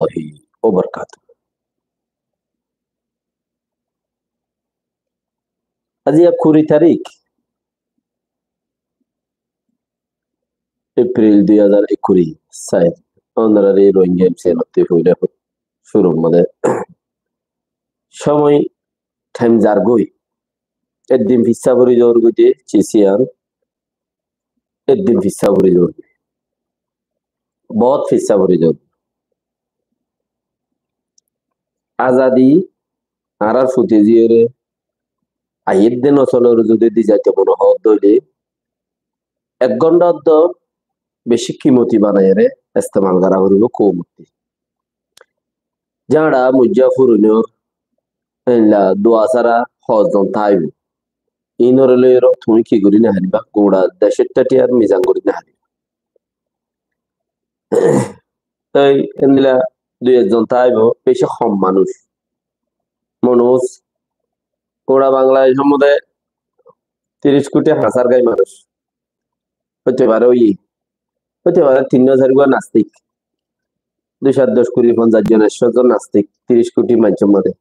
ওবরকাত। আজি 20 তারিখ April 2021 side honorary Rohingya এমসিএনতে হইলে শুরু মানে সময় টাইম জারগই একদিন ভিসা ভরি জোর গুতে চিসিয়ান একদিন ভিসা ভরি জোর বহুত ভিসা ভরি জোর আজাদি আরার ফুটে জিওরে আইয়ের অচলের যদি দি যাইতে মনে হদ দইলে 1 ঘন্টা অদ্দ বেশি কিমতি বানায় রে ইস্তেমাল করা হইল কমতি যারা মুজাফুরুনর এলা দোয়া সারা হজন তাইব ইনরলে তুমি কি করি না হারিবা গোড়া দেশের টাটি আর মিজান করি না হারিবা তাই এনলা 2-1 জন তাইব বেশি কম মানুষ মানুষ গোড়া বাংলায় সম্বন্ধে 30 কোটি হাজার গাই মানুষ হতে পারে হতে পারে 3,000 গুয়া নাস্তিক 210 কোটি 50 জন 100 জন নাস্তিক 30 কোটি মানুষের মধ্যে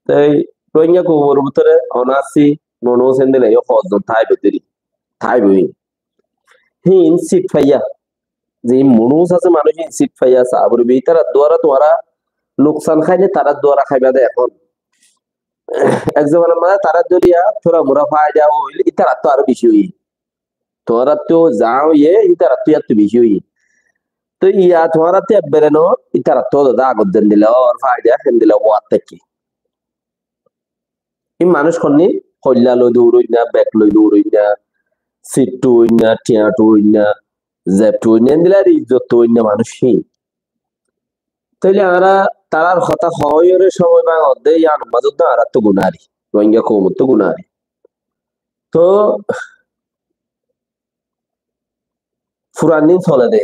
তাই রোহিঙ্গা কুমোর ভিতরে অনাসি মানুষ এনদিলে হজন তাইব দেরি তাইব হিন সিট ফাইয়া যে মানুষ আছে মানুষ সিট ফাইয়া সাবর বিতারা দ্বারা তোরা লোকসান খাইলে তারা দ্বারা খাইবা দে এখন একজন মানে তারা দরিয়া থোড়া মোরা পাই যাও হইলে ইতারা তো আরো বেশি হই তোরা তো যাও ইতারা তো এত বেশি হই তো ইয়া তোরা তো বেরেনো ইতারা তো দা আগত দেন দিলে আর পাই যা হেন দিলে ওয়াত থেকে এই মানুষ খন্নি কল্লা লই দৌড়ই না ব্যাক লই দৌড়ই না সিট টুই না টিয়া টুই না জেপ টুই না দিলে আর ইজ্জত টুই না মানুষই তাইলে আমরা তারার কথা হয়ের সময় বা অর্ধে ইয়ান মাজুদ না আর তো গুনারি রোহিঙ্গা কৌমত তো গুনারি তো ফুরান দিন চলে দে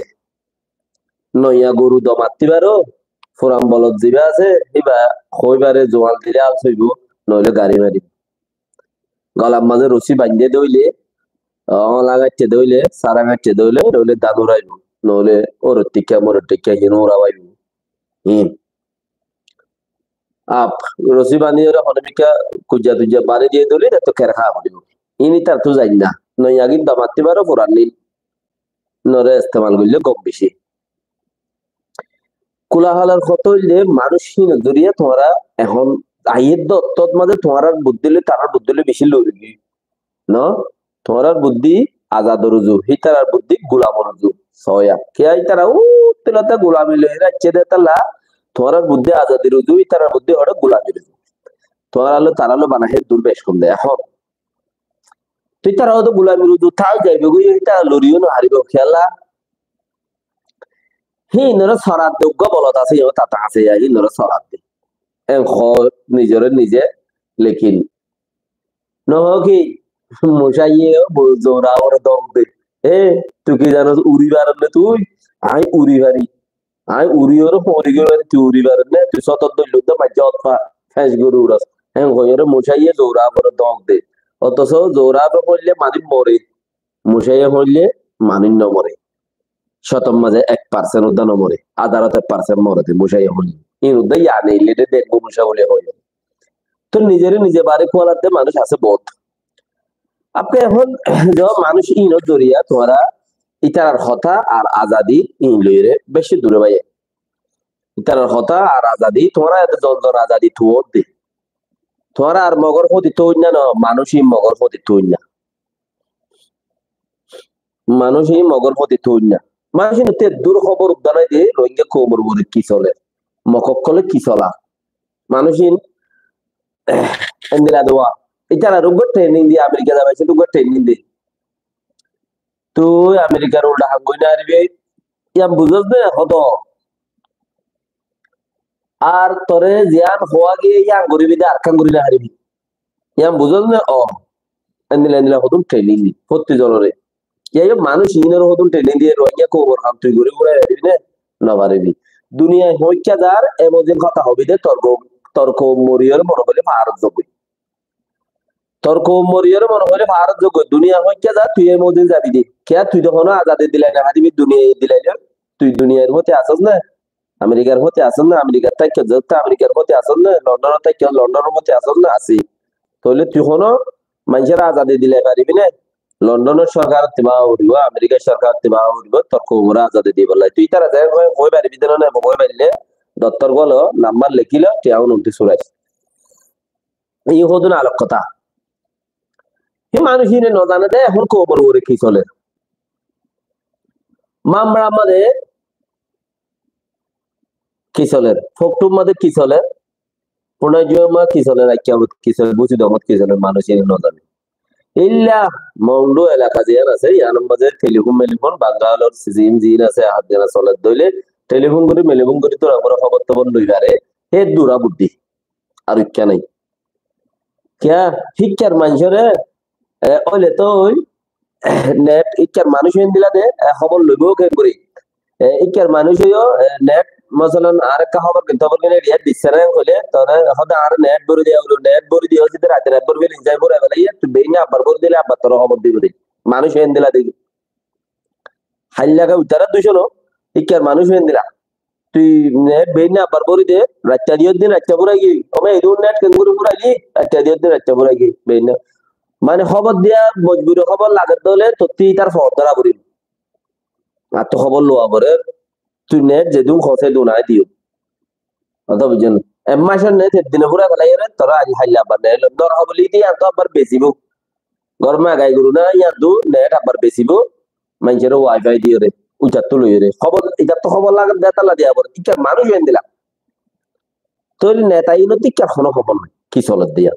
নইয়া গরু দমাতি পারো ফুরান বলদ জিবা আছে এবা হইবারে জোয়াল দিলে আল ছইব নইলে গাড়ি মারি গলার মাঝে রশি বাঁধিয়ে দইলে লাগাইতে দইলে সারা গাইতে দইলে নইলে দাদু রাইব নইলে ওর টিকা মোর টিকা হিন ওরা বাইব আপ রশি বাঁধিয়ে হলমিকা কুজা তুজা বাড়ি দিয়ে দইলে তো কের খাওয়া পড়িব ইনি তার তো যাই না নইয়া কিন্তু দমাতি পারো ফুরান নীল নরে ইস্তেমাল করলে কম বেশি কোলাহলের কত হইলে মানুষহীন জড়িয়ে তোমরা এখন আইয়ের দত্তত মাঝে তোমার বুদ্ধিলে তার বুদ্ধিলে বেশি লড়বি ন তোমার বুদ্ধি আজাদ রুজু হিতার বুদ্ধি গোলাম রুজু সয়া কে আই তারা তেলাতে গোলামি লই রাজ্যে দে তালা তোমার বুদ্ধি আজাদি রুজু হিতার বুদ্ধি হড়ে গোলামি রুজু তোমার আলো তার আলো বানাহে দূর বেশ কম দেয় এখন তুই তারা তো গোলামি রুজু থাক যাইবে গো এটা লড়িও না হারিব খেলা হিনর সরাত যোগ্য বলত আছে তাতা আছে হিনর সরাত নিজরে নিজে লেখিন নহকি মশাইয়ে জোরা ওর দম দে তুই কি জানো উড়ি পারেন না তুই আই উড়ি পারি আই উড়ি ওর পরি গেল তুই উড়ি পারেন না তুই সতত দইল তো মাঝে অতপা ফেস গরু উড়াস হইরে মশাইয়ে জোরা ওর দম দে অথচ জোরা করলে মানি মরে মশাইয়ে হইলে মানি ন মরে শতম মাঝে 1% উদ্যান মরে আদারতে 1% মরে মশাইয়ে হইলে এই উদ্যান ইয়া নেই লেটে দেখবো মশা বলে হয় তো নিজে বাড়ি খোয়ালাতে মানুষ আছে বহুত আপনি এখন মানুষ ইনো দরিয়া তোরা ইতার হতা আর আজাদি ইন লইরে বেশি দূরে ভাই ইতার হতা আর আজাদি তোরা এত জল আজাদি তুই দে তোরা আর মগর হতি তুই না মানুষই মগর হতি তুই না মানুষই মগর হতি তুই না মানুষ তে দূর খবর উদ্যানায় দিয়ে রোহিঙ্গা খবর বলে কি চলে মককলে কি চলা মানুষই এন্দিরা দেওয়া ইতারা রোগ ট্রেনিং দিয়ে আমেরিকা যাবে সে রোগ ট্রেনিং দিয়ে তুই আমেরিকার উল্টা হাঙ্গই না আরবি ইয়াম বুঝস না হত আর তরে জিয়ান হওয়া গিয়ে ইয়ান গরিবি দে আর কান গরি না হারিবি ইয়াম বুঝস না এন্দিলা হতুন ট্রেনিং দি প্রতি জনরে ইয়াই মানুষ ইনের হতুন ট্রেনিং দিয়ে রোহিঙ্গা খবর হাম তুই গরি গড়াই হারিবি না পারিবি দুনিয়ায় হইকা যার এমন কথা হবি দে তর্ক মরিয়র মনে বলে ভারত যাবি তর্ক মরিয়র মনে হলে ভারত যোগ্য দুনিয়া হইয়া যা তুই এই মদিন যাবি দি কে তুই তখন আজাদে দিলাই না হারিবি দুনিয়া দিলাই না দুনিয়ার মধ্যে আসছ না আমেরিকার মধ্যে আসছ না আমেরিকার থেকে যত আমেরিকার মধ্যে আসছ না লন্ডনের থেকে লন্ডনের মধ্যে আসছ না আসি তাহলে তুই কোনো মানুষের আজাদি দিলে পারিবি না লন্ডনের সরকার তিবা উড়িব আমেরিকার সরকার তিবা উড়িব তোর কোমরা আজাদি দিব লাই তুই তারা যায় কই পারিবি দেন না কই পারিলে দত্তর বলো নাম্বার লিখিল টিয়াও নোটিশ সুরাইস এই হদুন আলোক কথা এই মানুষ ইনে ন জানে দে এখন কোমর ওরে কি চলে মামরা আমাদের কি চলে ফকটুম মাদের কি চলে পুনর্জমা কি চলে রাখিয়াবত কি চলে বুঝি দমত কি চলে মানুষ ইনে ন জানে ইল্লা মৌলু এলাকা জিয়ান আছে ইয়ান মাঝে টেলিফোন বাঙ্গালোর সিজিম জিন আছে হাত জানা চলে দইলে টেলিফোন করি তোর আমরা খবর তবর লইবারে হে দূরা বুদ্ধি আর ইচ্ছা নাই কিয়া শিক্ষার মানুষরে ওইলে তো ওই নেট ইচ্ছার মানুষ হইন দিলা দে খবর লইবও কেন করি ইচ্ছার মানুষ হইও নেট মসলন আর একটা খবর কিন্তু খবর কিনে রিয়াদ দিচ্ছে না হলে তোর হতে আর নেট ভরে দিয়া হলো নেট ভরে দিয়া হচ্ছে রাতে রাত ভরে লিং যাই ভরে বেলা ইয়া তুই বেইনা আবার ভরে দিলে আবার তোর খবর দিব দে মানুষ হইন দিলা দেখি হাইলাগা উতারা দুইশো ইচ্ছার মানুষ হইন দিলা তুই নেট বেইনা আবার ভরে দে রাতটা দিও দিন রাতটা ভরে গি আমি এই নেট কেন করে ভরাইলি রাতটা দিও দিন রাতটা ভরে গি বেইনা মানে খবর দিয়া মজবুরি খবর লাগাত দলে তত্তি তার ফর ধরা করি আর তো খবর লোয়া পরে তুই নেট যেদিন খসে দু নাই দিও অত বুঝছেন মাসের নেট দিনে পুরা ফেলাই তোরা আজ হাইলা আবার নেট দর হবলি দিয়ে আর তো আবার বেচিব গরমে গাই গরু না ইয়ার দু নেট আবার বেচিব মানুষের ওয়াইফাই দিয়ে রে উচার তো লই রে খবর এটা তো খবর লাগাত দেতালা দিয়া পরে ঠিক মানুষ এনে দিলা তোর নেতাই নতি কোনো খবর নাই কি চলত দিয়া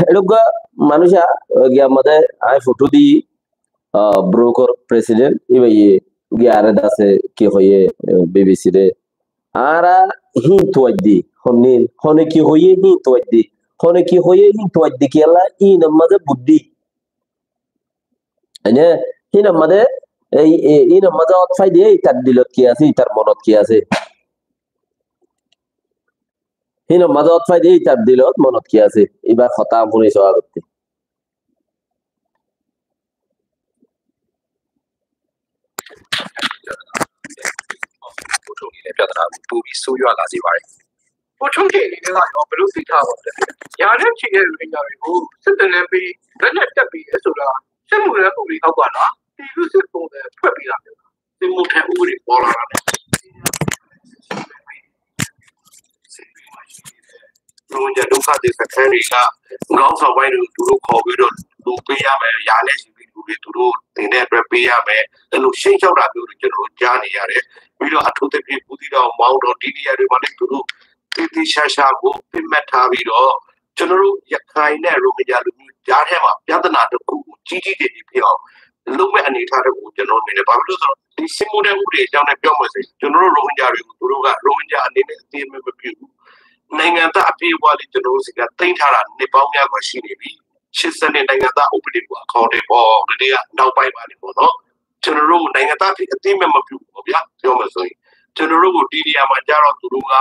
এরকম মানুষ আমাদের আয় ফটো দি ব্রোকর প্রেসিডেন্ট এবার গিয়ারে দাসে কি হয়ে বিবিসি রে আর হি তোয়াদি হনিল হনে কি হয়ে হি তোয়াদি হনে কি হয়ে হি তোয়াদি কি আল্লাহ ই নামাজে বুদ্ধি এনে হি নামাজে এই ই নামাজে অতফাই দিয়ে তার দিলত কি আছে তার মনত কি আছে হিন মাজত ফাই দিয়ে তার দিলত মনত কি আছে এবার হতাম শুনি সওয়া করতে Runja duka de sakari ka ngau sa wai du duro kho bi do lu pe ya me ya le si bi du de duro tin de atwet pe ya me lu shin chau da pyo de jano ja ni ya de bi do athu de phi pudi do maung do di ni ya de ma le duro ti ti sha sha ko pin mat tha bi do jano ru yakai ne runja lu ja the ma pyadana ta ku ji ji de ni phi aw lu me ani tha de ko jano me ne ba bi lo so di simu de u de jaw ne pyo ma se jano ru runja ri ko duro ga runja ani ne ti me ma phiနိုင်ငံသားအပြေးအဝလေးကျွန်တော်တို့စီကတင်ထားတာနှစ်ပေါင်းများစွာရှိနေပြီ80နှစ်နိုင်ငံသားဥပဒေကိုအခေါ်တွေပေါ်တည်းကနောက်ပိုင်းပါနေပေါ့နော်ကျွန်တော်တို့နိုင်ငံသားဖြစ်အသိမဲ့မပြုဘူးဗျာပြောမှဆိုရင်ကျွန်တော်တို့ကိုဒီနေရာမှာကြတော့သူတို့က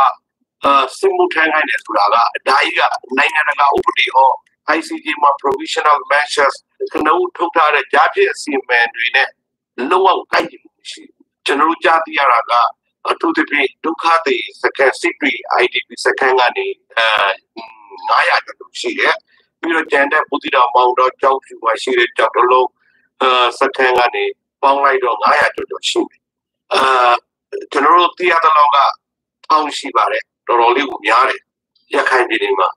စစ်မှုထမ်းခိုင်းတယ်ဆိုတာကအဒါကြီးကနိုင်ငံတကာဥပဒေဟော ICJ မှာ provisional measures ကနဦးထုတ်ထားတဲ့ကြားဖြစ်အစီအမံတွေနဲ့လုံးဝကိုက်ညီမှုရှိကျွန်တော်တို့ကြားသိရတာကအထူးသဖြင့်ဒုက္ခသည်စခန်းစစ်တွေ IDP စခန်းကနေ900ကျော်လို့ရှိတယ်ပြီးတော့ကျန်တဲ့ဘူးတီတော်မောင်တော်ကြောက်ဖြူမှာရှိတဲ့ကြောက်တလုံးစခန်းကနေပေါင်းလိုက်တော့900ကျော်ရှိတယ်ကျွန်တော်တို့တရားတော်ကထောင်ရှိပါတယ်တော်တော်လေးကိုများတယ်ရခိုင်ပြည်နယ်မှာ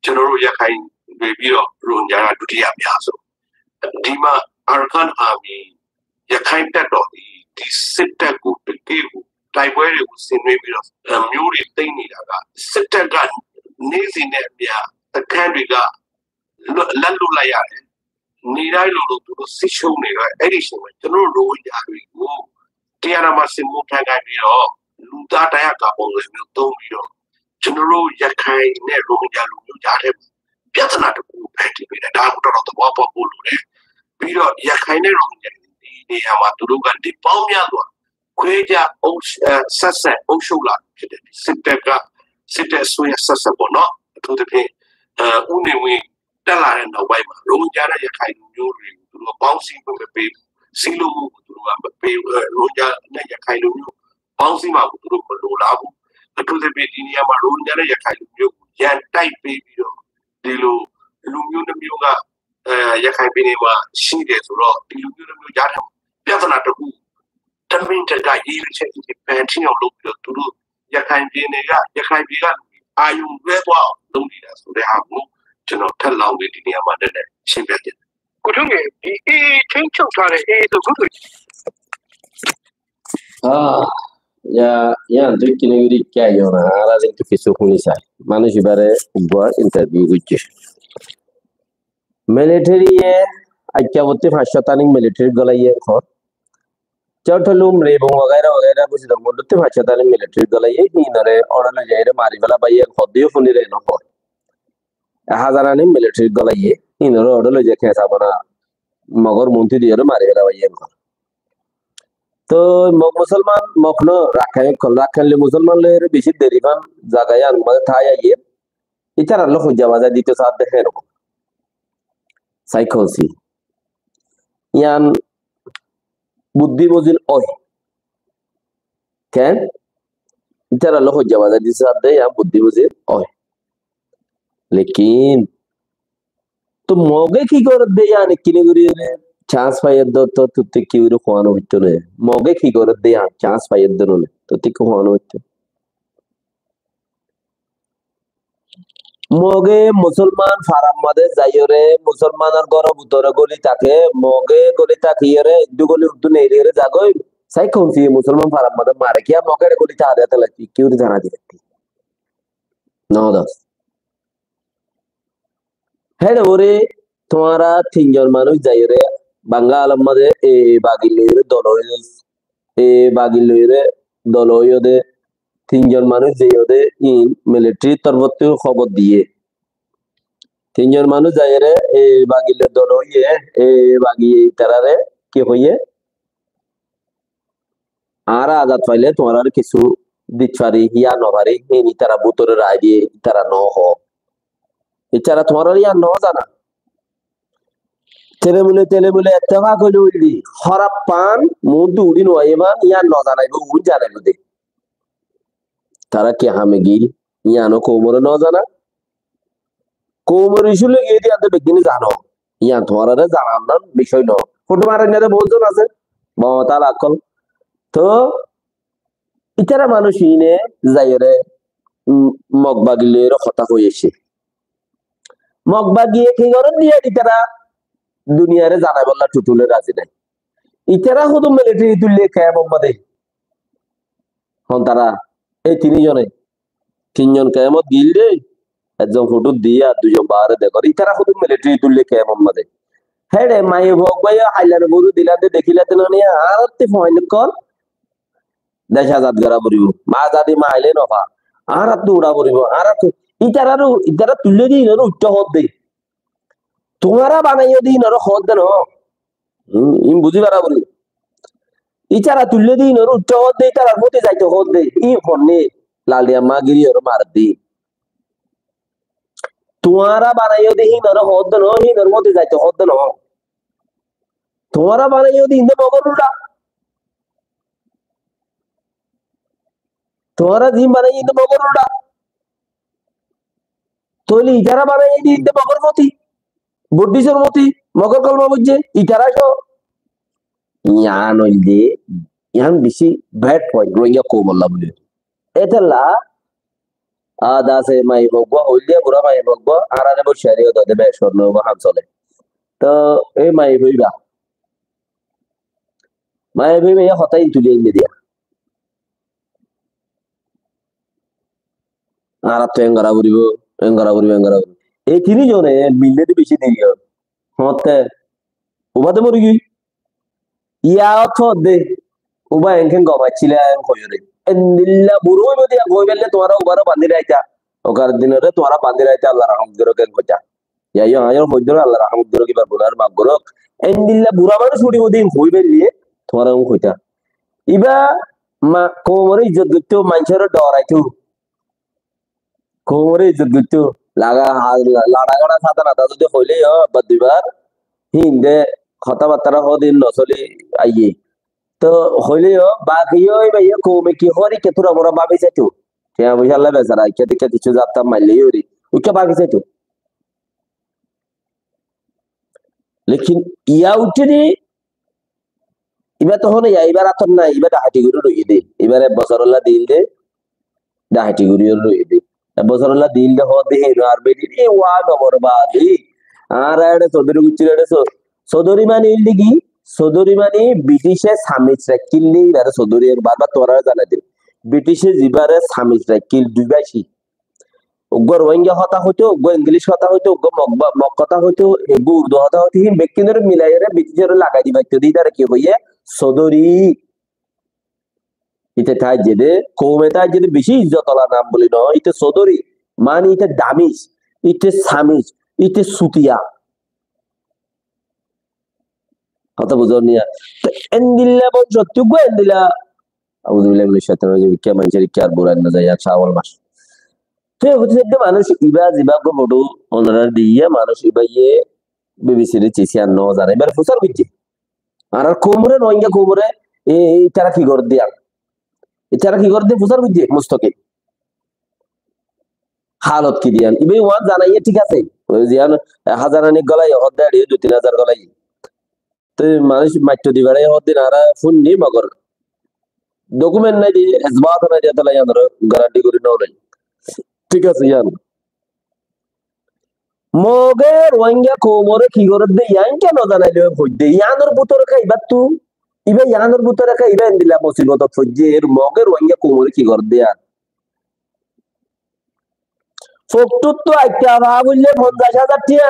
ကျွန်တော်တို့ရခိုင်ပြီးတော့ရုံညာဒုတိယအများဆုံးဒီမှာ Arakan Army ရခိုင်တပ်တော်ဒီစစ်တပ်ကိုတကယ်ကိုတိုက်ပွဲတွေကိုဆင်နွှဲပြီးတော့မျိုးတွေတိတ်နေတာကစစ်တပ်ကနေစဉ်နဲ့အပြအခန်းတွေကလက်လွတ်လိုက်ရတယ်နေတိုင်းလိုလိုသူတို့စစ်ရှုံးနေတော့အဲ့ဒီချိန်မှာကျွန်တော်တို့ရိုးရာတွေကိုတရားနာမှာစင်မှုထိုင်ခိုင်းပြီးတော့လူသားတရားကာပုံစံမျိုးသုံးပြီးတော့ကျွန်တော်တို့ရခိုင်နဲ့ရိုးရာလူမျိုးကြားတဲ့ပြဿနာတခုပဲဒီပြတာဒါကတော့သဘောပေါက်ဖို့လိုတယ်ပြီးတော့ရခိုင်နဲ့ရိုးရာဒီနေရာမှာသူတို့ကဒီပေါင်းများသွားခွေးကြဆက်ဆက်အုပ်ချုပ်လာဖြစ်တယ်စစ်တပ်ကစစ်တပ်ဆွေးဆက်ဆက်ပေါ့နော်အထူးသဖြင့်ဥနေဝင်တက်လာတဲ့နောက်ပိုင်းမှာရုံးကြတဲ့ရခိုင်မျိုးတွေသူတို့ပေါင်းစည်းမှုမပေး စီလိုမှုသူတို့ကမပေးရိုဂျာနဲ့ရခိုင်လူမျိုးပေါင်းစည်းမှာသူတို့မလိုလားဘူးအထူးသဖြင့်ဒီနေရာမှာရိုဂျာနဲ့ရခိုင်လူမျိုးကိုရန်တိုက်ပေးပြီးတော့ဒီလိုလူမျိုးတစ်မျိုးကရခိုင်ပြည်နယ်မှာရှိတယ်ဆိုတော့ဒီလူမျိုးတစ်မျိုးကြားတယ်ပြဿနာတစ်ခုတမင်တကာရေးချက်ဒီပန်ချင်းအောင်လုပ်ပြီးတော့သူတို့ရခိုင်ပြည်နယ်ကအာယုံလွဲသွားအောင်လုပ်နေတာဆိုတဲ့ဟာကိုကျွန်တော်ထပ်လောင်းပြီးဒီနေရာမှာတက်တယ်ရှင်းပြတယ်ကိုထုံးကြီးဒီအေးချင်းချုပ်ထားတဲ့အေးဆိုခုဆိုya duk kini wuri kya yona ara link to kisu kuni sai manu shibare ubwa interview wichi military ye akya botte phashataning military galaye khor चौथलुम रेबों वगैरह कुछ दमोदते भाषातानी military गलाये हिनरे ओरना जायरे मारिबला बाये खदियो फुनिरे नको हाजारानी military गलाये हिनरे ओडलो जे खेसा बना मगर मुंती दियरे मारिबला बाये तो मुसलमान मखनो राखेले मुसलमान ले बेसि देरिफान जागाया अनुमति थाया ये इचार अल्लाह खुजावाजा दिते साथ देखे नको साइकोसी यान बुद्धि बोझिल ओय क्या इधर अल्लाह को जवाब दिस आते या बुद्धि बोझिल ओय लेकिन तो मोगे की करत दे या किने गुरी ने चांस पायद तो तुते की उरो खानो बितो ने मोगे की करत दे या चांस पायद ने तुते को खानो बितो मोगे मुसलमान फाराम मदे जायोरे मुसलमानर गरो बुतरे गली ताके मोगे गली ताकियरे दुगली उर्दू नेरियरे जागोय साइ कौनसी मुसलमान फाराम मदे मारे क्या मोगे गली ता आदे तलती क्यों जाना दिखती नो दस हेड ओरे तुम्हारा थिंजर मानुष जायोरे बंगाल मदे ए बागिलेरे दलोयो दे তিনজন মানুষ যে ওদের মিলিটারি তরফতে খবর দিয়ে তিনজন মানুষ যায়রে এই বাগিলের দল হইয়ে এই বাগি তারারে কি হইয়ে আর আজাদ পাইলে তোমার কিছু দিচ্ছারি ইয়া নভারি এই তারা বুতরে রায় দিয়ে তারা ন হ এছাড়া তোমার ইয়া ন জানা তেলেমুলে এত্তেফা কইলে উইলি হরাপ পান মুদু উড়িন ওয়াইমান ইয়া ন জানাইবো উন জানাইবো দে तारा क्या हमें गिल यानो कोमर न जाना कोमर इशुले गेदी आते बेगिनी जानो या तुम्हारा रे जानान ना বিষয় ন ফটো মারেন না বহুত জন আছে মমতা লাকল তো ইতারা মানুষ ইনে যায়রে মগবাগিলের কথা হইছে মগবাগিয়ে কি করে দিয়ে ইতারা দুনিয়ারে জানাই বললা টুটুলে রাজি নাই ইতারা শুধু মিলিটারি তুললে কায় মোহাম্মদে হন তারা এই তিনজন কেমত গিল রে একজন ফটো দিয়া দুজন বারে দেখো ইতারা শুধু মিলিটারি তুললে কেমন মাদে হেডে মাই ভোগ ভাই হাইলার গরু দিলাতে দেখিলাতে না নিয়ে আরতে ফাইনাল কল দেশ আজাদ করা পড়িব মা আজাদি মাইলে নফা আর তো উড়া পড়িব আর ইতারা তুললে দিই নর উচ্চ হদ দে তোমারা বানাইও দিই নর হদ দেন ইম বুঝি পারা বলি ইচারা তুললে দিই নর উচ্চ হদ দে তার মধ্যে যাইতে হদ দে ই ফন্নে लालिया मागिरी और मार दी तुम्हारा बनाइयो दे ही नर होद न ही नर मोते जाते होद न तुम्हारा बनाइयो दे इंदे मगर उड़ा तुम्हारा जिम बनाइयो इंदे मगर उड़ा तोली इजारा बनाइयो दे इंदे मगर मोती बुड्ढीसर मोती मगर कलमा बुझे इजारा शो यान ओइदे यान बिसी बैड पॉइंट रोइया को बोला बुझे एतला आदा से माई बगवा होलिया बुरा माई बगवा आराने बो शरीय दे बेशर नो हम चले तो ए माई भईबा माई भईबा या हताई तुले इन दिया आरा तो एंगरा बुरिबो ए तिनि जने मिलले दे बेशी दियो होते उबादे मरिगी या तो दे उबा एंकेन गबाचिला एन कोयरे एंदिल्ला बुरोय बदिया गोयबेले तोरा उबारा बांधि राइता ओकर दिनरे तोरा बांधि राइता अल्लाह रहमतुरो के कोचा या यो आयो होजरो अल्लाह रहमतुरो की बार बागरो एंदिल्ला बुरा बार छुडी बदि होयबेले तोरा उ कोचा इबा मा कोमरे इज्जत गतो मानसर डराइतु कोमरे इज्जत गतो लागा लाडागडा साता ना दादु होइले बदिबार हिंदे কথাবার্তা হদিন নচলি আইয়ে তো হইলেও বাকিও ভাইয়া কমে কি হরি কে তোরা মোরা ভাবি চাইতো টিয়া পয়সা আল্লাহ বেচারা কে দিকে কিছু যাত্রা মারলেই হরি উচ্চ ভাবি চাইতো লেকিন ইয়া উঠে এবার তখন এবার আতর নাই এবার ডাহাটি করে রইয়ে দে এবারে বছরল্লা দিল দে ডাহাটি করে রইয়ে দে বছরল্লা দিল দে হদ দে আর বেটি এ ওয়া নবর বাদি আর এড়ে চৌধুরী গুচ্ছির এড়ে চৌধুরী মানে ইল দিঘি চৌধুরী মানে ব্রিটিশে সামিজ রাখিলি এবারে চৌধুরী বারবার তোরা জানাই দিন ব্রিটিশে জিবারে সামিজ রাখিল দুইবাইছি উগ্র রোহিঙ্গা হতা হইতো উগ্র ইংলিশ হতা হইতো উগ্র মক কথা হইতো এগু উর্দু হতা হইতো হিম ব্যক্তিদের মিলাইরে ব্রিটিশের লাগাই দিবা তো দিদার কি হইয়ে চৌধুরী ইতে তাই যেদে কৌমে তাই যেদে বেশি ইজ্জতলা নাম বলি ন ইতে চৌধুরী মানে ইতে দামিজ ইতে সামিজ ইতে সুতিয়া কথা বুঝো নিয়া এন্দিল্লা বল সত্যি গো এন্দিল্লা আউযুবিল্লাহি মিনাশ শাইতানির রাজিম কে মানুষের কি আর বুড়ান না যায় আর শাওয়াল মাস তো হচ্ছে যে মানুষ ইবা জিবা গো বড় অনার দিয়ে মানুষ ইবাইয়ে বিবিসির চিসি আর ন জানে এবার ফুসার বিজি আর কোমরে রোহিঙ্গা কোমরে এই তারা কি করে দিয়া এছাড়া কি করে দিয়ে ফুসার বিজি মুস্তকিল হালত কি দিয়ান ইবে ওয়ান জানাইয়ে ঠিক আছে ওই জিয়ান হাজারানি গলাই হদ্দা দিয়ে 2-3 হাজার গলাই তো মানুষ মাইটো দিবারে হদ্দিন আর ফোন নি মগর ডকুমেন্ট নাই দিয়ে হেজবাত নাই দিয়ে তাহলে ইয়ান গ্যারান্টি করে নাও নাই ঠিক আছে ইয়ান মগে রোহিঙ্গা কোমরে কি করে দে ইয়ান কেন জানাইলে হইদে ইয়ানোর বুতরে খাইবা তু ইবে ইয়ানোর বুতরে খাইবা দিলা মুসিবত ফজ্জে এর মগে রোহিঙ্গা কোমরে কি করে দেয়া ফকটুত তো আইতা ভাবুলে 50,000 টিয়া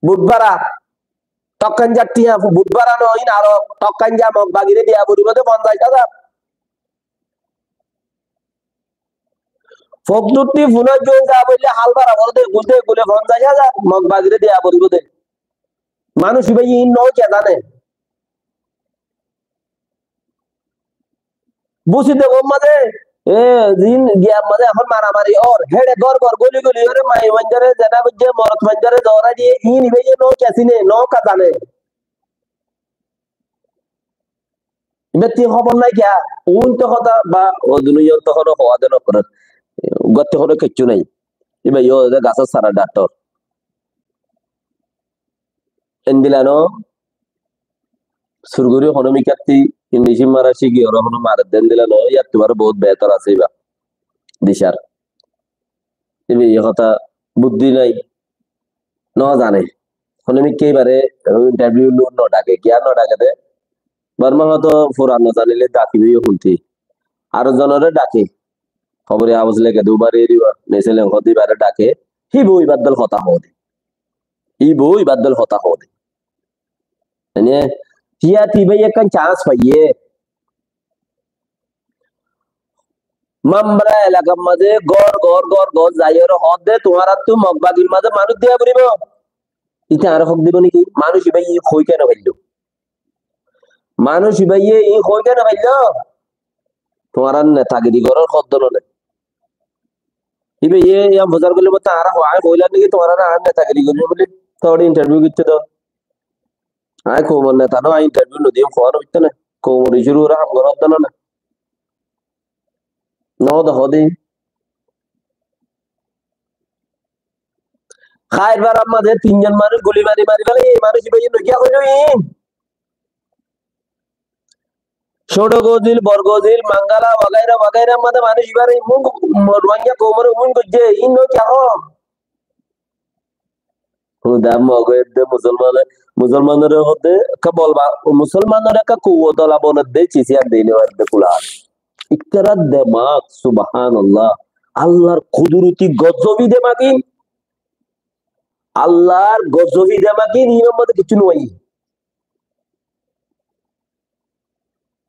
বুধবারা টকান জাতিয়া বুধবারা নই আরো টকান যা মগ বাগিরে দিয়া বুড়িবতে 50,000 ফকটুতি ফুনা জোন যা বললে হালবারা বলতে বলতে বলে 50,000 মগ বাগিরে দিয়া বুড়িবতে মানুষ ভাই ইন নয় কে জানে বুঝিতে গো মাঝে এ দিন গিয়া মাঝে এখন মারামারি ওর হেডে গর গর গলি গলি ওরে মাই মঞ্জারে জানা বুঝে মরত মঞ্জারে দৌড়া দিয়ে ইন ভাই নো কেসিনে নো কা জানে ব্যক্তি খবর নাই কিয়া উন তো কথা বা ও দুনিয়া তো হলো হওয়া দেন করে গতে হলো কিচ্ছু নাই এবার ইও গাছের সারা ডাক্তার এন্দিলানো সুরগুরি হনমিকাতি ইংলিশি মারাশি কি ওরা হনো মার দেন দিলানো ইয়ার তোমার বহুত বেহতর আছে বা দিশার এবার এই কথা বুদ্ধি নাই ন জানে হনমিক এবারে ইন্টারভিউ ন ডাকে কি আর ন ডাকে দে বর্মা হতো পুরানো জানিলে ডাকিবি শুনতি আরো জনরে ডাকে খবরে আওয়াজ লেগে দুবার এরিবা নেসেলে হদি বারে ডাকে হি বই বাদল হতা হদে ই বই বাদল হতা হদে মানে হিয়া তিবে একখান চান্স পাইয়ে মামরা এলাকার মাঝে গড় গড় গড় গড় যাইয়ের হদ দে তোমার আর তো মগবাগির মাঝে মানুষ দিয়া পড়িব ইতে আর হক দিব নাকি মানুষ ভাই ই কই কেন পাইল মানুষ ভাই ই কই কেন পাইল তোমার আর নেতাগিরি করার খদ্দ নেই ইবে ইয়া বাজার করলে মত আর হয় বইলা নাকি তোমার আর নেতাগিরি করবে বলে তোর ইন্টারভিউ করতে দাও আয় কোমর নেতা নো ইন্টারভিউ নদিও ফোন হইতে না কোমর শুরু ওরা হাম গরব দানো না নদ হদে খাইর বার আমাদের 3 জন মানুষ গুলি মারি মারি ফেলে এই মানুষ ভাই নকিয়া কইলো ছোট গজিল বরগজিল মাঙ্গালা वगैरह वगैरह মধ্যে মানুষ এবারে রোহিঙ্গা কোমরে উমন করছে ইন নকিয়া হ খুদা মগেদ মুসলমানের হতে কা বলবা মুসলমানের কা কুওত লাবন দে চিসিয়ান দেনে ওয়ারদে কুলা ইকরা দিমাগ সুবহানাল্লাহ আল্লাহর কুদরতি গজবি দিমাগি আল্লাহর গজবি দিমাগি নিয়ম মধ্যে কিছু নয়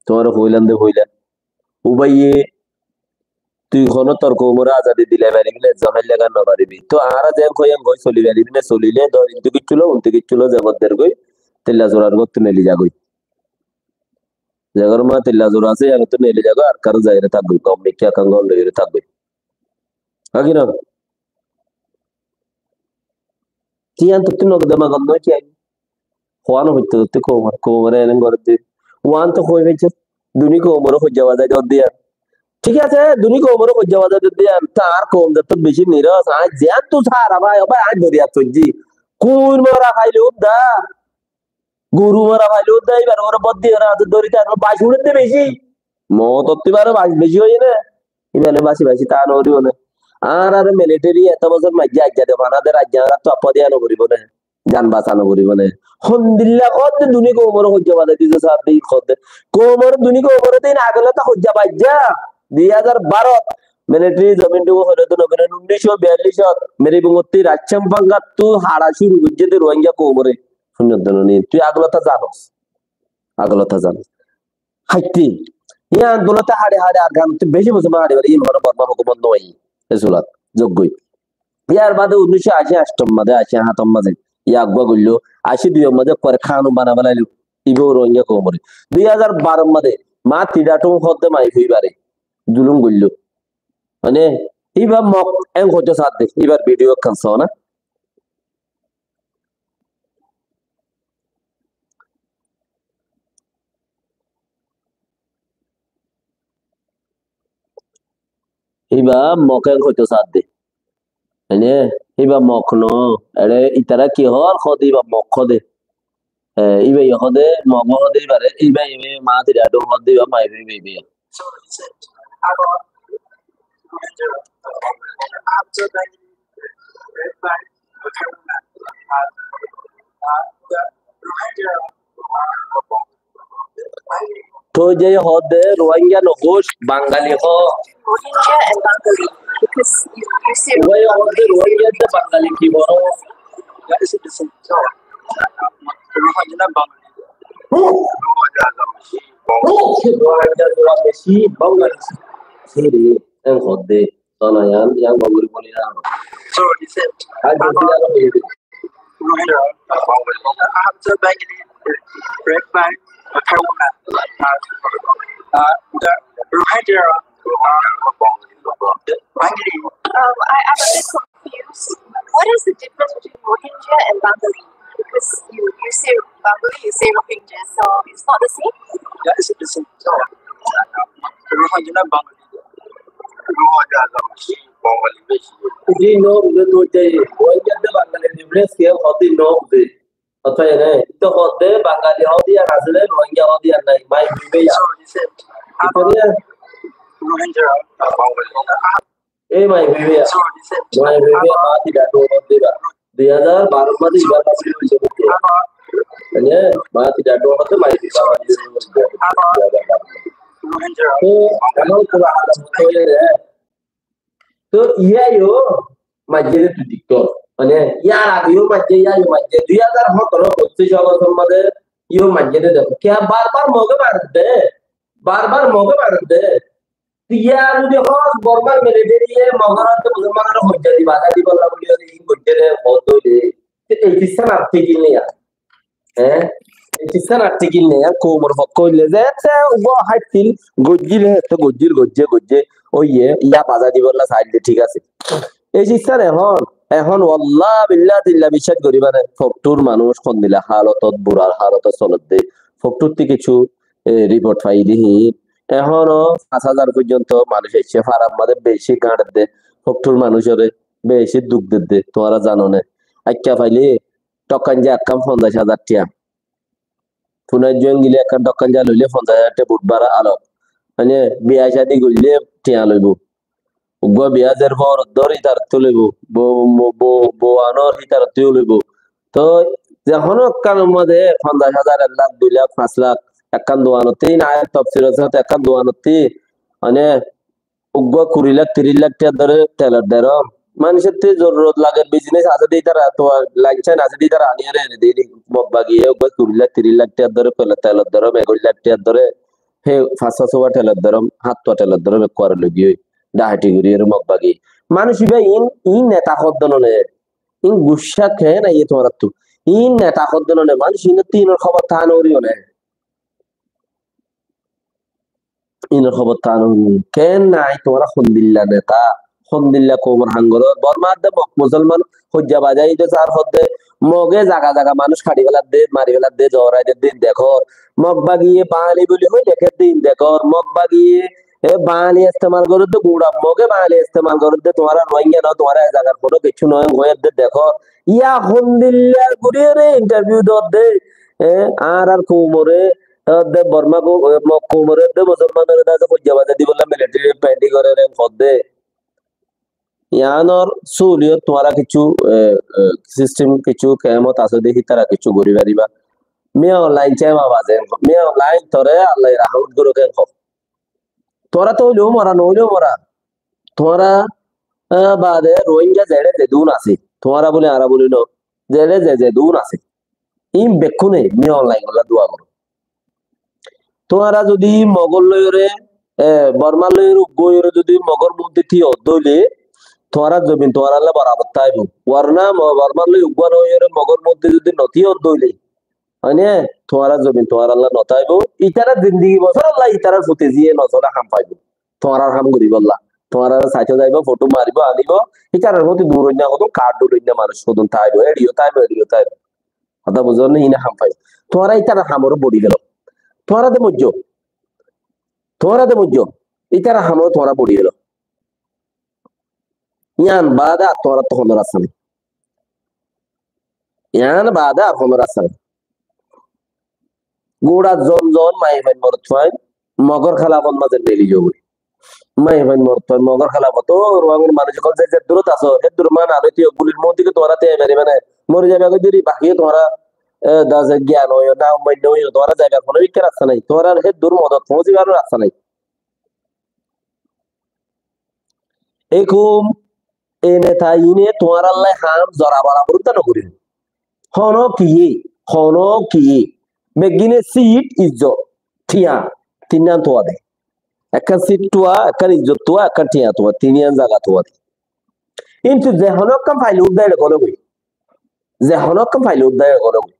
তোমার হইলাম দে হইলাম উবাইয়ে তুই কোন তোর কোমরে আজাদি দিলে পারিবি জহাইল লাগা ন পারিবি তো আরা যেন কইম গই চলি পারিবি না চলিলে ধর ইন্তু কিচ্ছুলো উনতে কিচ্ছুলো জগতের গই তেল্লা জোরার গত নেলি যাগই জাগর মা তেল্লা জোর আছে আর তো নেলি যাগো আর কার যাইরে থাকবি কম মিকিয়া কাঙ্গল লইরে থাকবি আগে না তিয়ান তো তুই নগদ মাগম নয় কি হওয়ানো হইতে হতে কোমরে এনে করতে ওয়ান তো কই হইছে দুনি কোমরে হইয়া বাজাই দিয়া ঠিক আছে দুনি কোমরে হইয়া বাজাই দিয়া তার কম যত বেশি নিরস আজ জ্যান তো সারা ভাই ভাই আজ ধরিয়া তুজি কোন মরা খাইলে উদ্দা গরু মরা খাইলে উদ্দা এবার ওরা বদ্দি ওরা দড়িতে আর বাস উড়তে বেশি মত অতিবার বাস বেশি হয়ে না ইমানে বাসি বাসি তা নরিও না আর মিলিটারি এত বছর মাঝে আজ্ঞা দেব আমাদের আজ্ঞা তো আপদিয়ানো করিব না যান বাঁচানো করিব না হন্দিল্লা কত দুনি কোমর হজ্জা বাজাই দিছে স্যার দিই কত কোমর দুনি কোমর দিন আগলে তো হজ্জা বাজ্জা 2012 মিলিটারি জমিন টুকু হলে তো নবেন 1942 মেরি বঙ্গতি রাচ্ছাম পাঙ্গা তু হাড়া শুরু করছে তো রোহিঙ্গা কোমরে শূন্যদন নি তুই আগলতা জানোস হাইতি ইয়া আন্দোলনতে হাড়ে হাড়ে আর গান তুই বেশি বছর হাড়ে এই মনে বর্মা মুখ বন্ধ হই এসুলাত যোগ্যই ইয়ার বাদে 1988 মাঝে 87 মাঝে ইয়া আগবা গইলো 82 মাঝে পরে খানু বানা বানাইলো ইবো রোহিঙ্গা কোমরে 2012 মাঝে মা তিডাটো হদ্দে মাই হইবারে জুলুম গইলো মানে এবার মক এং হতে সাথে এবার ভিডিও কানছো না এবার মক এং হতে সাথে মানে এবার মক ন এরে ইতারা কি হল খদি বা মক খদে ইবে হদে মক হদে এবারে ইবে ইবে মা তিডাটো হদে বা মাই হইবে তো যে হদে রোহিঙ্গা নগোশ বাঙালি হ Rohingya and Bengali because you say উভয় হদে রোহিঙ্গা তে বাঙালি কি বড় That is a different job. Rohingya Bengali. Rohingya জোড়া বেশি বাঙালি সেরে এং হদে তনায়ান ইয়াং বাঙালি বলি না So he said, আজ দিলা হইবে Rohingya Bengali. After Bengali, red flag, Karuna. The Rohingya Bengali. I'm a bit confused. What is the difference between Rohingya and Bengali? Because you say Bengali, you say Rohingya, so it's not the same. That is a different job. Rohingya Bengali. Rohingya Bengali. Ji no दे तो चाहिए कोई जब Bangladesh difference के होती no दे अथा है ना तो होते बांग्लादेश होती है राजले रोहिंग्या होती है नहीं माय बीबे या So he said, इतने Rohingya Bengali. ए माय बीबे या So he said, माय बीबे बात ही डाटो होती है 2012 में इधर बाबू ने जो किया है बात ही डाटो होते माय बीबे Rohingya तो कनो को आलम तो ये তো ইয়াইও মাঝে তুই মানে ইয়ার আগেও মাঝে ইয়াইও মাঝে 2017 বছর মধ্যে ইও মাঝে দেখো কে বারবার মগে মারতে ইয়ার যদি হস বর্মার মিলিটারি এ মগরাতে মুসলমানরা হজ্জা দি বাধা দি বললা বলি এই হজ্জারে বন্ধ হইলে এই কিসান আর্থিক নিয়া হ্যাঁ এই কিসান আর্থিক নিয়া কোমর পক্ষ হইলে যে উব হাইতিল গজ্জিলে তো গজ্জে ওইয়ে ইয়া বাধা দি বললা সাইডে ঠিক আছে এই কিসান এখন আল্লাহ বিল্লাহ দিল্লাহ বিশ্বাস করিবা না ফকটুর মানুষ কোন দিলা হালতত বুড়ার হালতত চলত দে ফকটুর থেকে কিছু রিপোর্ট পাইলিহি এখনো 5,000 পর্যন্ত মানুষ এসে ফারাম মাঝে বেশি কাঁট দে ফকটুর মানুষের বেশি দুঃখ দে তোমরা জানো না আচ্ছা পাইলি টকান যে একাম 50,000 টিয়া পুনঃ জঙ্গিলে একাম টকান যা লইলে 50,000 টা বুধবার আলো মানে বিয়া শাদি করলে টিয়া লইব উগ্র বিয়াজের পর ধরি তার তুলিব বো আনর হিতার তুলিব তো যখন কানের মধ্যে 50,000 1 লাখ 2 লাখ 5 লাখ একান দোয়ানতি আয়াত তাফসীর আছে একান দোয়ানতি মানে উগ্র 20 লাখ 30 লাখ টাকা ধরে তেলের দর মানুষের তে জরুরত লাগে বিজনেস আছে দি তারা তো লাইনচান আছে দি তারা আনিয়ে রে দেই মগবাগিয়ে উগ্র 20 লাখ 30 লাখ টাকা ধরে তেলের দর 1 লাখ টাকা ধরে হে 500 তেলের দর 7 তেলের দর করে লগি ডাহাটি গুরিয়ের মগবাগি মানুষ ইবা ইন নেতা খদ্দননে ইন গুসা খেয়ে না ইয়ে তোমার তো ইন নেতা খদ্দননে মানুষ ইন তিনের খবর থান ওরিও না ইনের খবর থান কেন নাই তোমরা খুন্দিল্লা নেতা হন্দিল্লা কোমর হাঙ্গর বর্মার দে মুসলমান হজ্জা বাজাই দে সার হদ্দে মগে জাগা জাগা মানুষ খাড়ি ফেলার দে মারি ফেলার দে জরাই দিন দেখো মগ বাগিয়ে বাঙালি বলি হই লেখের দিন দেখো মগ বাগিয়ে বাঙালি ইস্তেমাল করে দে গুড়া মগে বাঙালি ইস্তেমাল করে দে তোমার রোহিঙ্গা না তোমার জায়গার কোনো কিছু নয় হয়ে দে দেখো ইয়া হন্দিল্লা ঘুরিয়ে রে ইন্টারভিউ দে আর আর কোমরে দে বর্মা কোমরে দে মুসলমানের দাজে হজ্জা বাজাই দি বললাম মিলিটারি পেন্টি করে রে হদ্দে ইয়ানোর সুলিয়ত তোমারা কিছু সিস্টেম কিছু কেমত আছে দেখি তারা কিছু গড়ি পারিবা মিয়া অনলাইন চাইমা বাজে মিয়া অনলাইন তরে আল্লাহ রাহমত গুলো কেন তোরা তো হইলেও মরা নইলেও মরা তোরা বাদে রোহিঙ্গা জেড়ে যে দুন আছে তোরা বলে আরা বলি ন জেড়ে যে দুন আছে ইম বেক্ষুনে মিয়া অনলাইন গুলা দোয়া করো তোরা যদি মগল লয়রে বর্মা লয়ের গয়রে যদি মগর মধ্যে থি অদলে তোরা জমিন তোরা আল্লাহ বরাবর তাইব ওয়ারনা বর্মার লই উগবার হইরে মগর মধ্যে যদি নথি অদলে মানে তোরা জমিন তোরা আল্লাহ নতাইব ইতারা জিন্দেগি বছর আল্লাহ ইতারা ফুতে জিয়ে নজরা হাম পাইব তোরা হাম করিব আল্লাহ তোরা সাইতে যাইব ফটো মারিব আনিব ইতারার মধ্যে দূর না কত কার্ড দূর না মানুষ কত তাইব এডিও তাইব কথা বুঝো না ইনা হাম পাইব তোরা ইতারা হামর বডি গেল তোরা দে মজ্জ ইতারা হামর তোরা বডি গেল ইয়ান বাদা তোরা তখন রাস্তা নেই ইয়ান বাদা এখন রাস্তা নেই গোড়া জন মাই ভাই মরতফাই মগর খেলা বন মাঝে ডেলি যাবো মাই ভাই মরতফাই মগর খেলা কত রঙের মানুষ কল যে দূরত আছো হে দূর মান আলো তুই গুলির মধ্যে তোরা তে মেরে মানে মরে যাবে আগে দিরি বাকি তোরা দাস জ্ঞান হয় না মান্য হয় তোরা জায়গা কোনো বিকে রাস্তা নাই তোরা হে দূর মদত পৌঁছিবার রাস্তা নাই এরকম এ নেতা ইনে তোমার আল্লাহ হাম জরা বরাবর তো নকরি হন কি বেগিনে সিট ইজ্জত ঠিয়া তিনান তোয়া দে একটা সিট তোয়া একটা ইজ্জত তোয়া একটা ঠিয়া তোয়া তিনিয়ান জায়গা তোয়া দে কিন্তু যে হনক কাম ফাইল উদ্দায় করে বই যে হনক কাম ফাইল উদ্দায় করে বই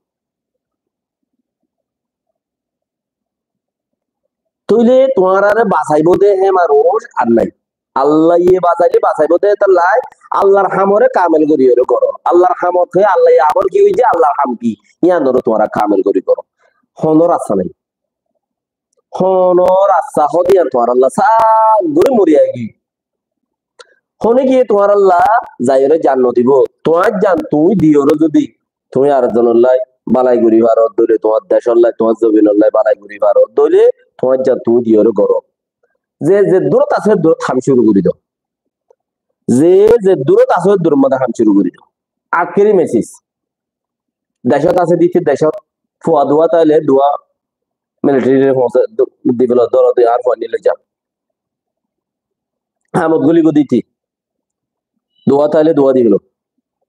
তুইলে তোমার আরে বাঁচাইব দে হে মানুষ আর নাই আল্লাহ ইয়ে বাঁচাইব দে তার লাই আল্লাহর হামরে কামেল করি করো আল্লাহর হামত হয়ে আল্লাহ আমর কি হইছে আল্লাহর হাম কি ইয়া ধরো তোমরা কামেল করি করো হনর আশা নাই হনর আশা হদিয়া তোমার আল্লাহ সব ঘুরে মরিয়া গি হনে গিয়ে তোমার আল্লাহ যাইরে জান্ন দিব তোমার জান তুই দিও যদি তুমি আর জনের লাই বালাই ঘুরি ভারত ধরে তোমার দেশের লাই তোমার জমিনের লাই বালাই ঘুরি ভারত ধরে তোমার জান তুই দিও গরম যে দূরত আছে দূরত হাম শুরু করি দাও যে দূরত আছে দূরের মধ্যে হাম শুরু করি দাও আখেরি মেসেজ দেশত আছে দিতে দেশত ফুয়া দোয়া তাইলে দোয়া মিলিটারি দিবল দরদ আর ফানিলে যা হামত গুলি গো দিতি দোয়া তাইলে দোয়া দিবল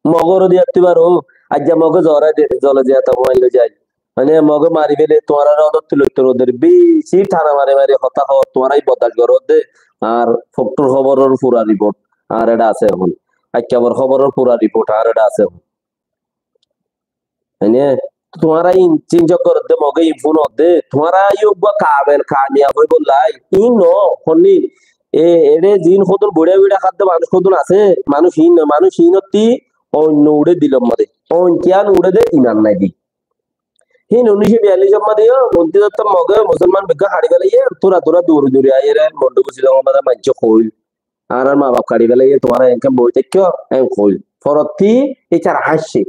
মগর দিয়ে একবার ও আজ মগে জরা জলে যায় তা মোবাইল যায় মানে মগে মারি বেলে তোমার অদত্ত লইতে ওদের বেশি থানা মারে মারে হতা হওয়া তোমারাই বদাস করো দে আর ফক্টর খবরের পুরা রিপোর্ট আর এটা আছে এখন আজকের খবরের পুরা রিপোর্ট আর এটা আছে এখন মানে তোমারাই চিন্তা করো দে মগে ইনফোন দে তোমারা ইয়োগ কাবেল কামিয়া হই বললাই ইন ন হনি এরে জিন খদুন বুড়ে বুড়ে খাদ্য মানুষ খদুন আছে মানুষ হীনতি অন্য উড়ে দিল মধ্যে অন্তিয়ান উড়ে দে ইমান নাই দি হিন 1942 মধ্যে মন্ত্রী দত্ত মগে মুসলমান বিজ্ঞা হাড়ি গেলে তোরা দূর দূরে আইরে মন্ডু বসিল আমাদের মাঞ্চ কইল আর মা বাপ কাড়ি গেলে তোমার এনকাম বই দেখো এম কইল ফরতি এচার হাসি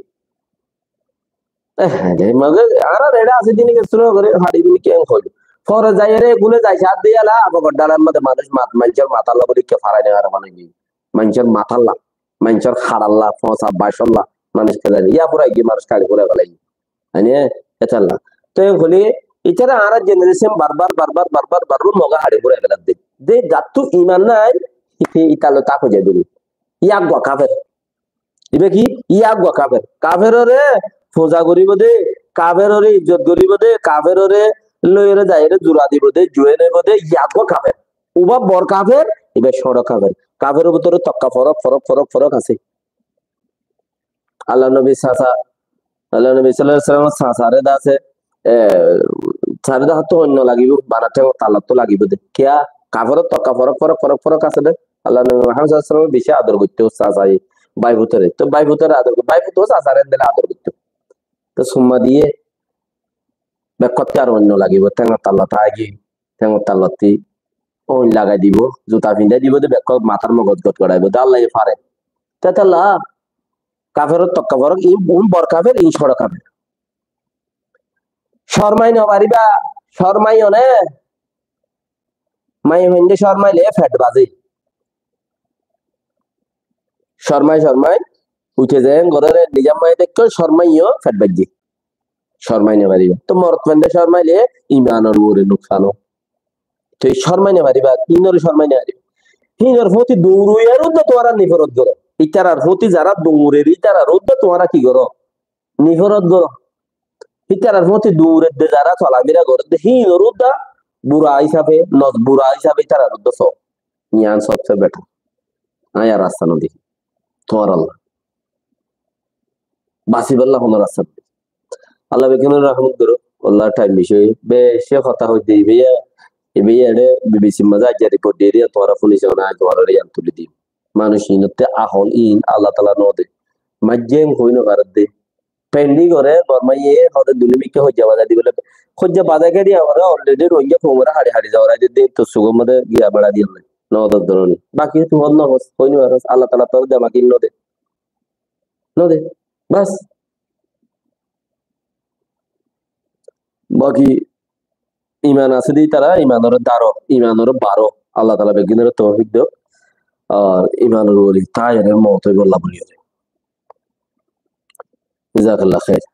মগে আর রেডা আছে দিনে শুরু করে হাড়ি বিনি কেম কইল ফর যাইরে গুলে যাই সাত দিয়ালা আবগডালার মধ্যে মানুষ মাঞ্চের মাথাল্লা বলি কে ফারাই না আর মানে কি মাঞ্চের মাথাল্লা মাঞ্চের খাড়াল্লা ফসা বাইশাল্লা মানুষ খেলে ইয়া পুরা গিয়ে মানুষ কাড়ি করে গেলে মানে এতাল্লা তো হলে এছাড়া আর জেনারেশন বারবার মগা হাড়ি করে গেল দে যাতু ইমান নাই ইতালো তাকো যাই দিবি ইয়াক গা কাফের ইবে কি ইয়াক গা কাফের রে ফোজা করিব দে কাফের রে ইজ্জত করিব দে কাফের রে লইরে যাইরে জুরা দিব দে জুয়ে নেব দে ইয়াক গা কাফের উবা বর কাফের ইবে সড়ক কাফের ভিতরে তক্কা ফরক আছে আল্লাহ নবী সাল্লাল্লাহু আলাইহি ওয়াসাল্লাম সারে দাসে সারে দা তো অন্য লাগিব বানাতে তালাত তো লাগিব দে কিয়া কাফের তক্কা ফরক আছে দে আল্লাহ নবী মুহাম্মদ সাল্লাল্লাহু আলাইহি ওয়াসাল্লাম বেশি আদর করতে চাচাই ভাই ভুতরে তো ভাই ভুতরে আদর ভাই ভুতো চাচারে দিলে আদর করতে তো সুম্মা দিয়ে বেকতে আর অন্য লাগিব ঠেঙত তাল্লা থাকি ঠেঙত তাল্লাতি ওই লাগাই দিব জুতা পিন্ধাই দিব তো বেক মাথার মগজ গট করাইব আল্লাহ পারে তেতাল্লা কাফেরত তক্কা বরক ই বুন বর কাফের ই ছড় কাফের শর্মাই ন পারিবা শর্মাই অনে মাই হইন্দে শর্মাইলে ফ্যাট বাজে শর্মাই উঠে যায় ঘরের নিজাম মাই দেখো শর্মাইও ফ্যাট বাজে শর্মাই না পারিবা তো মরত ফেন্দে শর্মাইলে ইমানর ওরে নুকসানো তো এই শর্মাই না পারিবা তিনর শর্মাই না পারিবা তিনর প্রতি দৌড়ইয়ার উদ্দ তোরা নিফরত করো ইতারার প্রতি যারা দৌড়ের ইতারার উদ্দ তোরা কি করো নিফরত করো ইতারার প্রতি দৌড়ের দে যারা চলাফেরা করে হিনর উদ্দা বুড়া হিসাবে তারার উদ্দ সব নিয়ান সবচেয়ে বেটার আয়া রাস্তা নদী তোমার আল্লাহ বাসিবাল্লাহ হলো রাস্তা আল্লাহ বেকেন রহমত করো আল্লাহ টাইম বিষয় বেশি কথা হইতে ভাইয়া এবারে বিবিসি মজা যা রিপোর্ট দিয়ে তোরা পুলিশ না তোমার রিয়ান তুলে দিই মানুষ ইনতে আহল ইন আল্লাহ তাআলা নদে মাজ্জেন কইনো ভারত দে পেন্ডি করে বর্মাইয়ে হতে দুলিমিকে হজ্জা বাজা দি বলে হজ্জা বাজা কে দিয়া ওরা অলরেডি রোহিঙ্গা ফোমরা হাড়ি যাওয়ার আগে দে তো সুগমদে গিয়া বেড়া দিয়ে নদর ধরনি বাকি তো হল না কইনো ভারত আল্লাহ তাআলা তোর দে মাকি নদে বাস বাকি ইমান আছে দি তারা ইমানের দ্বারো ইমানের বারো আল্লাহ তাআলা বেগিনের তৌফিক দাও আর ইমানের ওলি তায়ের মত বল্লা বলিও জাযাকাল্লাহ খাইর